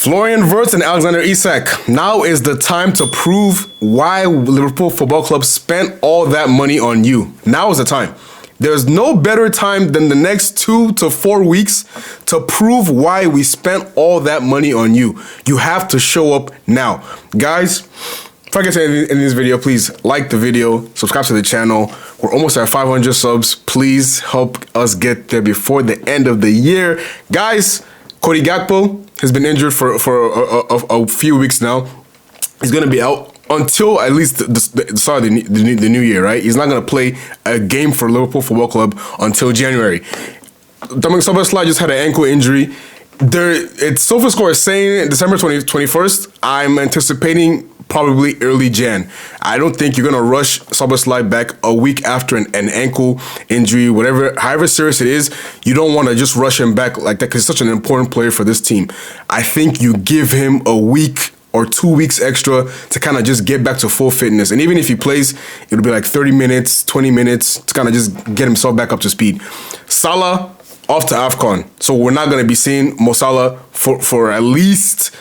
Florian Wirtz and Alexander Isak. Now is the time to prove why Liverpool Football Club spent all that money on you. Now is the time. There's no better time than the next 2 to 4 weeks to prove why we spent all that money on you. You have to show up now. Guys, if I get to anything in this video, please like the video, subscribe to the channel. We're almost at 500 subs. Please help us get there before the end of the year. Guys, Cody Gakpo has been injured for a few weeks now. He's going to be out until at least the start of the new year, right? He's not going to play a game for Liverpool Football Club until January. Dominic Szoboszlai just had an ankle injury. SofaScore is saying December 21st. I'm anticipating probably early Jan. I don't think you're going to rush Szoboszlai back a week after an ankle injury, however serious it is. You don't want to just rush him back like that because he's such an important player for this team. I think you give him a week or 2 weeks extra to kind of just get back to full fitness. And even if he plays, it'll be like 30 minutes, 20 minutes to kind of just get himself back up to speed. Salah off to AFCON. So we're not going to be seeing Mo Salah for at least,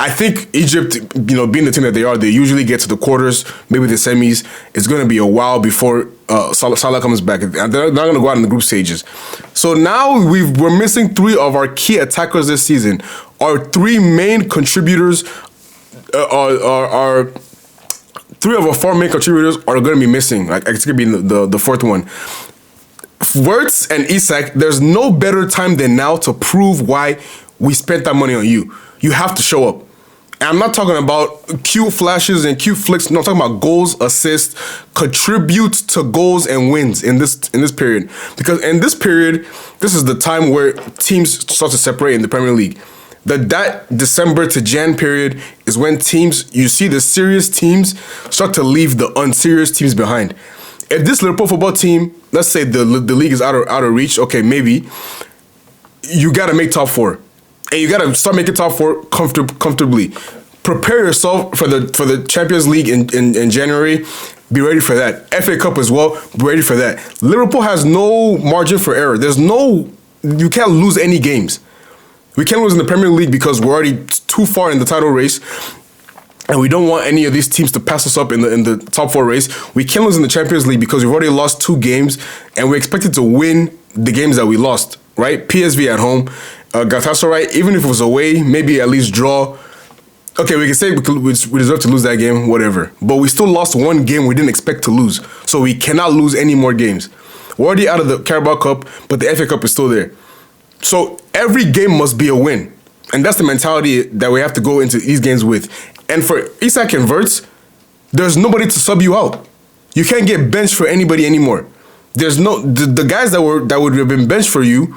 I think Egypt, being the team that they are, they usually get to the quarters, maybe the semis. It's going to be a while before Salah comes back. They're not going to go out in the group stages. So now we're missing 3 of our key attackers this season. Our 3 main contributors are 3 of our 4 main contributors are going to be missing. Like it's going to be the 4th one. Wirtz and Isak, there's no better time than now to prove why we spent that money on you. You have to show up. And I'm not talking about cute flashes and cute flicks. No, I'm talking about goals, assists, contribute to goals and wins in this period. Because in this period, this is the time where teams start to separate in the Premier League. That December to Jan period is when you see the serious teams start to leave the unserious teams behind. If this Liverpool football team, let's say the league is out of reach, okay, maybe you got to make top 4. And you got to start making top 4 comfortably. Prepare yourself for the Champions League in January. Be ready for that. FA Cup as well. Be ready for that. Liverpool has no margin for error. You can't lose any games. We can't lose in the Premier League because we're already too far in the title race. And we don't want any of these teams to pass us up in the top 4 race. We can't lose in the Champions League because we've already lost 2 games. And we're expected to win the games that we lost, right? PSV at home. Galatasaray, even if it was away, maybe at least draw. Okay, we can say we deserve to lose that game, whatever. But we still lost 1 game we didn't expect to lose. So we cannot lose any more games. We're already out of the Carabao Cup, but the FA Cup is still there. So every game must be a win. And that's the mentality that we have to go into these games with. And for Isak and Wirtz, there's nobody to sub you out. You can't get benched for anybody anymore. There's the guys that would have been benched for you,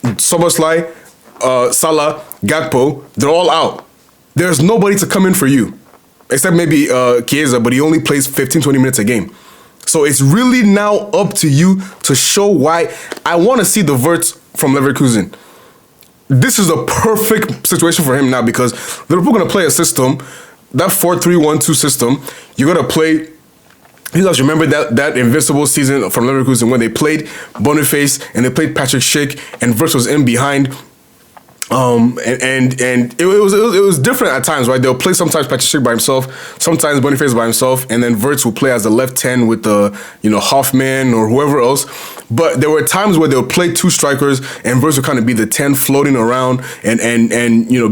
Szoboszlai, Salah, Gakpo, they're all out. There's nobody to come in for you. Except maybe Chiesa, but he only plays 15, 20 minutes a game. So it's really now up to you to show why. I want to see the Wirtz from Leverkusen. This is a perfect situation for him now because Liverpool going to play a system, that 4-3-1-2 system. You're going to play. You guys remember that invincible season from Leverkusen when they played Boniface and they played Patrick Schick and Wirtz was in behind. And it was different at times, right? They'll play sometimes Patrick Schick by himself, sometimes Boniface by himself, and then Wirtz will play as the left 10 with Hoffman or whoever else. But there were times where they'll play 2 strikers and Wirtz would kind of be the 10 floating around and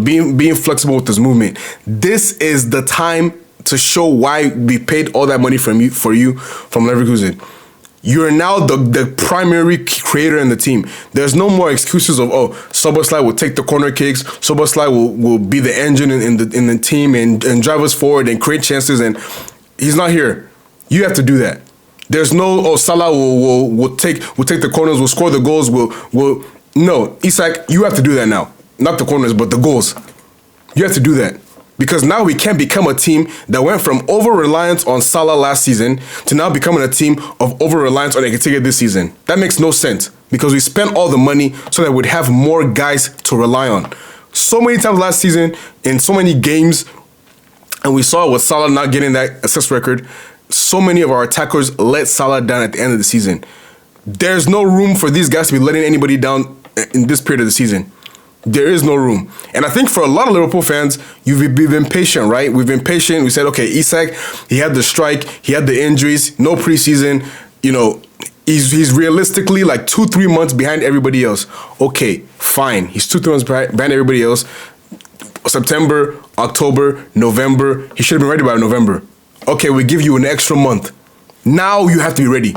being flexible with his movement. This is the time to show why we paid all that money from Leverkusen. You're now the primary creator in the team. There's no more excuses of, Szoboszlai will take the corner kicks. Szoboszlai will be the engine in the team and drive us forward and create chances. And he's not here. You have to do that. There's no, Salah will take the corners, will score the goals. No, Isak, you have to do that now. Not the corners, but the goals. You have to do that. Because now we can't become a team that went from over-reliance on Salah last season to now becoming a team of over-reliance on Ekitike this season. That makes no sense because we spent all the money so that we'd have more guys to rely on. So many times last season, in so many games, and we saw with Salah not getting that assist record, so many of our attackers let Salah down at the end of the season. There's no room for these guys to be letting anybody down in this period of the season. There is no room. And I think for a lot of Liverpool fans, we've been patient, right? We've been patient. We said, okay, Isak, he had the strike, he had the injuries, no preseason. You know, he's realistically like 2-3 months behind everybody else. Okay, fine. He's 2-3 months behind everybody else. September, October, November. He should have been ready by November. Okay, we give you an extra month. Now you have to be ready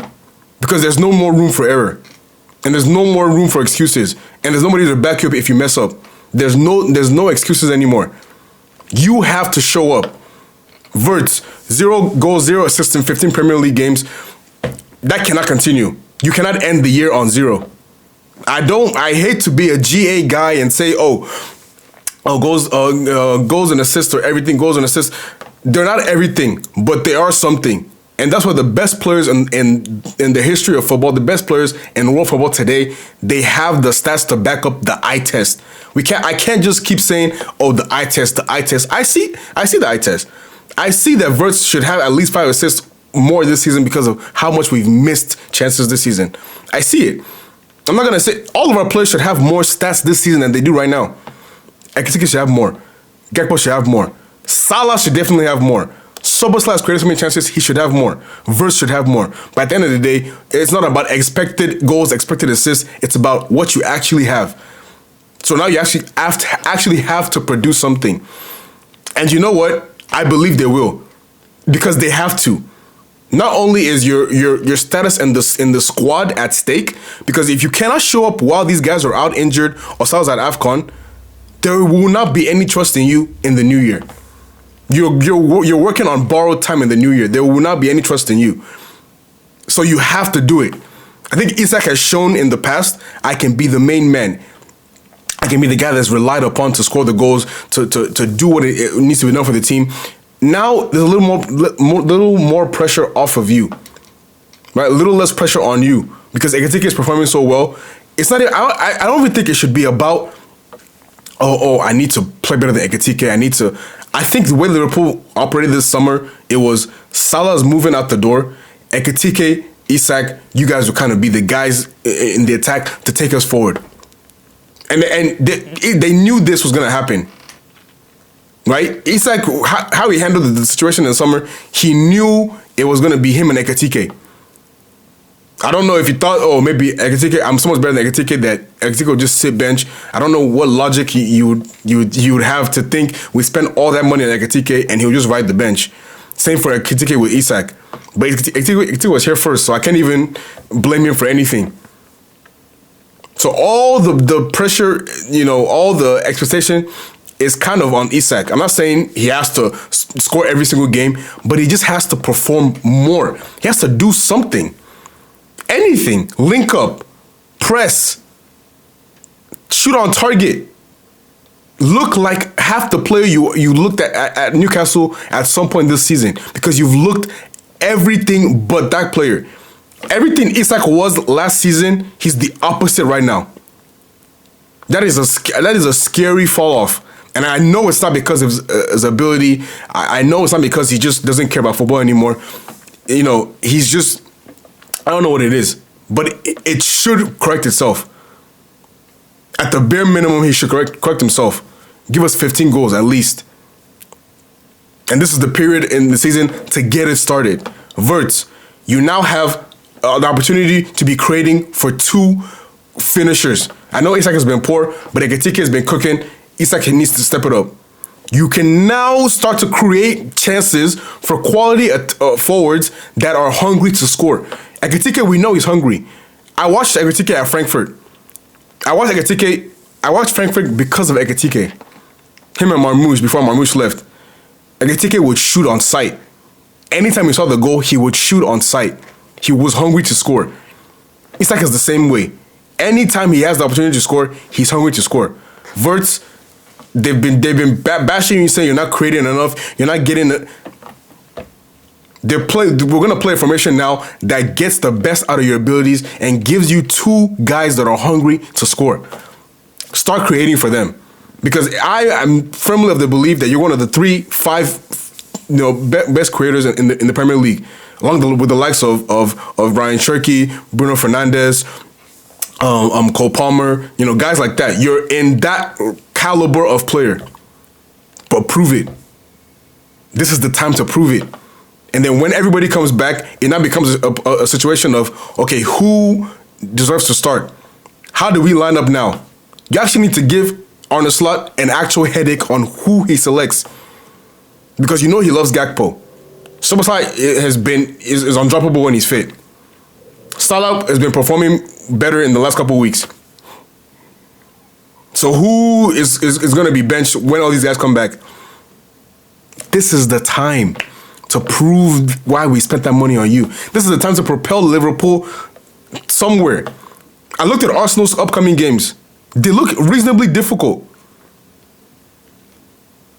because there's no more room for error. And there's no more room for excuses. And there's nobody to back you up if you mess up. There's no excuses anymore. You have to show up. Wirtz, 0 goals, 0 assists in 15 Premier League games. That cannot continue. You cannot end the year on 0. I hate to be a GA guy and say, goals and assists or everything, goals and assists. They're not everything, but they are something. And that's why the best players in the history of football, the best players in world football today, they have the stats to back up the eye test. I can't just keep saying, the eye test, the eye test. I see the eye test. I see that Wirtz should have at least 5 assists more this season because of how much we've missed chances this season. I see it. I'm not gonna say all of our players should have more stats this season than they do right now. Ekitike should have more. Gakpo should have more. Salah should definitely have more. Szoboszlai has created so many chances, he should have more. Wirtz should have more. But at the end of the day, it's not about expected goals, expected assists. It's about what you actually have. So now you actually have to produce something. And you know what? I believe they will. Because they have to. Not only is your status in the squad at stake, because if you cannot show up while these guys are out injured or Salah's at AFCON, there will not be any trust in you in the new year. You're working on borrowed time in the new year. There will not be any trust in you. So you have to do it. I think Isak has shown in the past, I can be the main man. I can be the guy that's relied upon to score the goals, to do what it needs to be done for the team. Now there's a little more pressure off of you, right? A little less pressure on you because Ekitike is performing so well. It's not. I don't even think it should be about. I need to play better than Ekitike. I think the way Liverpool operated this summer, it was Salah's moving out the door. Ekitike, Isak, you guys will kind of be the guys in the attack to take us forward. And they knew this was going to happen. Right? Isak, how he handled the situation in the summer, he knew it was going to be him and Ekitike. I don't know if he thought, maybe Ekitike, I'm so much better than Ekitike that Ekitike will just sit bench. I don't know what logic you would have to think we spent all that money on Ekitike and he'll just ride the bench. Same for Ekitike with Isak. But Ekitike was here first, so I can't even blame him for anything. So all the pressure, all the expectation is kind of on Isak. I'm not saying he has to score every single game, but he just has to perform more. He has to do something. Anything. Link up. Press. Shoot on target. Look like half the player you looked at Newcastle at some point this season because you've looked everything but that player. Everything Isak was last season, he's the opposite right now. That is a scary fall off. And I know it's not because of his ability. I know it's not because he just doesn't care about football anymore. He's just, I don't know what it is. But it should correct itself. At the bare minimum, he should correct himself. Give us 15 goals at least. And this is the period in the season to get it started. Wirtz, you now have the opportunity to be creating for 2 finishers. I know Isak has been poor, but Ekitike has been cooking. Isak needs to step it up. You can now start to create chances for quality forwards that are hungry to score. Ekitike, we know he's hungry. I watched Ekitike at Frankfurt. I watched Frankfurt because of Ekitike. Him and Marmoush, before Marmoush left. Ekitike would shoot on sight. Anytime he saw the goal, he would shoot on sight. He was hungry to score. Isak is the same way. Anytime he has the opportunity to score, he's hungry to score. Wirtz, they've been bashing you, saying you're not creating enough, you're not getting it. We're gonna play a formation now that gets the best out of your abilities and gives you 2 guys that are hungry to score. Start creating for them, because I am firmly of the belief that you're one of the 3-5 best creators in the Premier League, with the likes of Ryan Cherky, Bruno Fernandes, Cole Palmer, guys like that. You're in that caliber of player, but prove it. This is the time to prove it. And then when everybody comes back, it now becomes a situation of, okay, who deserves to start? How do we line up now? You actually need to give Arne Slot an actual headache on who he selects, because he loves Gakpo. Szoboszlai is undroppable when he's fit. Salah has been performing better in the last couple of weeks. So who is going to be benched when all these guys come back? This is the time to prove why we spent that money on you. This is the time to propel Liverpool somewhere. I looked at Arsenal's upcoming games. They look reasonably difficult.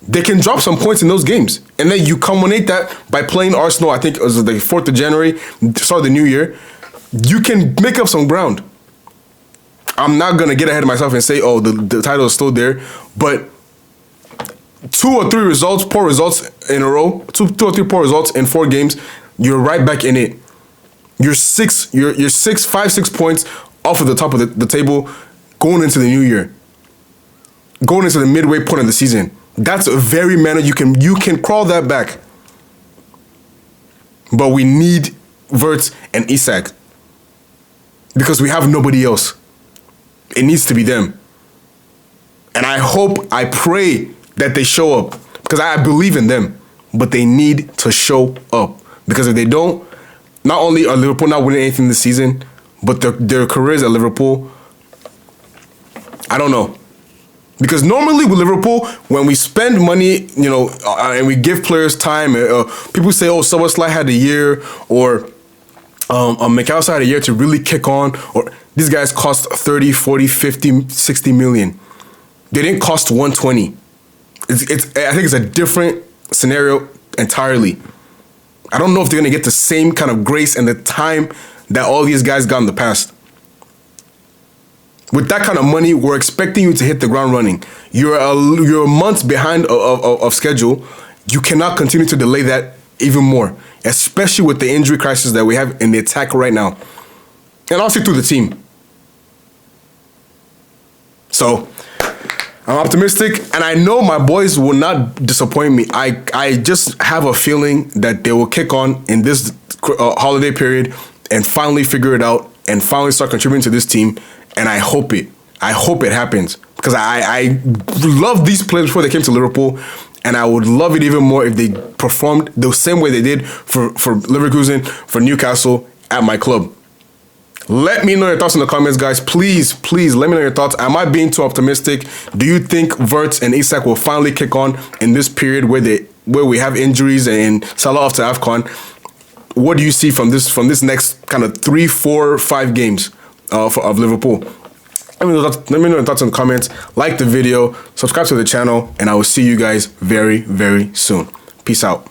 They can drop some points in those games. And then you culminate that by playing Arsenal, I think it was the 4th of January, start of the new year. You can make up some ground. I'm not going to get ahead of myself and say, oh, the title is still there. But 2 or 3 results, poor results in a row, 2 or 3 poor results in 4 games, you're right back in it. You're 5-6 points off of the top of the table going into the new year. Going into the midway point of the season. That's a very manner you can crawl that back. But we need Wirtz and Isak, because we have nobody else. It needs to be them. And I pray that they show up, because I believe in them, but they need to show up, because if they don't, not only are Liverpool not winning anything this season, but their careers at Liverpool, I don't know. Because normally with Liverpool, when we spend money, and we give players time, people say, oh, Szoboszlai had a year, or McAllister had a year to really kick on, or these guys cost 30, 40, 50, 60 million. They didn't cost 120. I think it's a different scenario entirely. I don't know if they're going to get the same kind of grace and the time that all these guys got in the past. With that kind of money, we're expecting you to hit the ground running. You're months behind of schedule. You cannot continue to delay that even more, especially with the injury crisis that we have in the attack right now. And also through the team. So, I'm optimistic, and I know my boys will not disappoint me. I just have a feeling that they will kick on in this holiday period and finally figure it out and finally start contributing to this team. And I hope it happens, because I love these players before they came to Liverpool, and I would love it even more if they performed the same way they did for Leverkusen, for Newcastle at my club. Let me know your thoughts in the comments, guys. Please let me know your thoughts. Am I being too optimistic? Do you think Wirtz and Isak will finally kick on in this period where we have injuries and Salah off to AFCON? What do you see from this next kind of 3, 4, 5 games of Liverpool? Let me know your thoughts in the comments. Like the video, subscribe to the channel, and I will see you guys very, very soon. Peace out.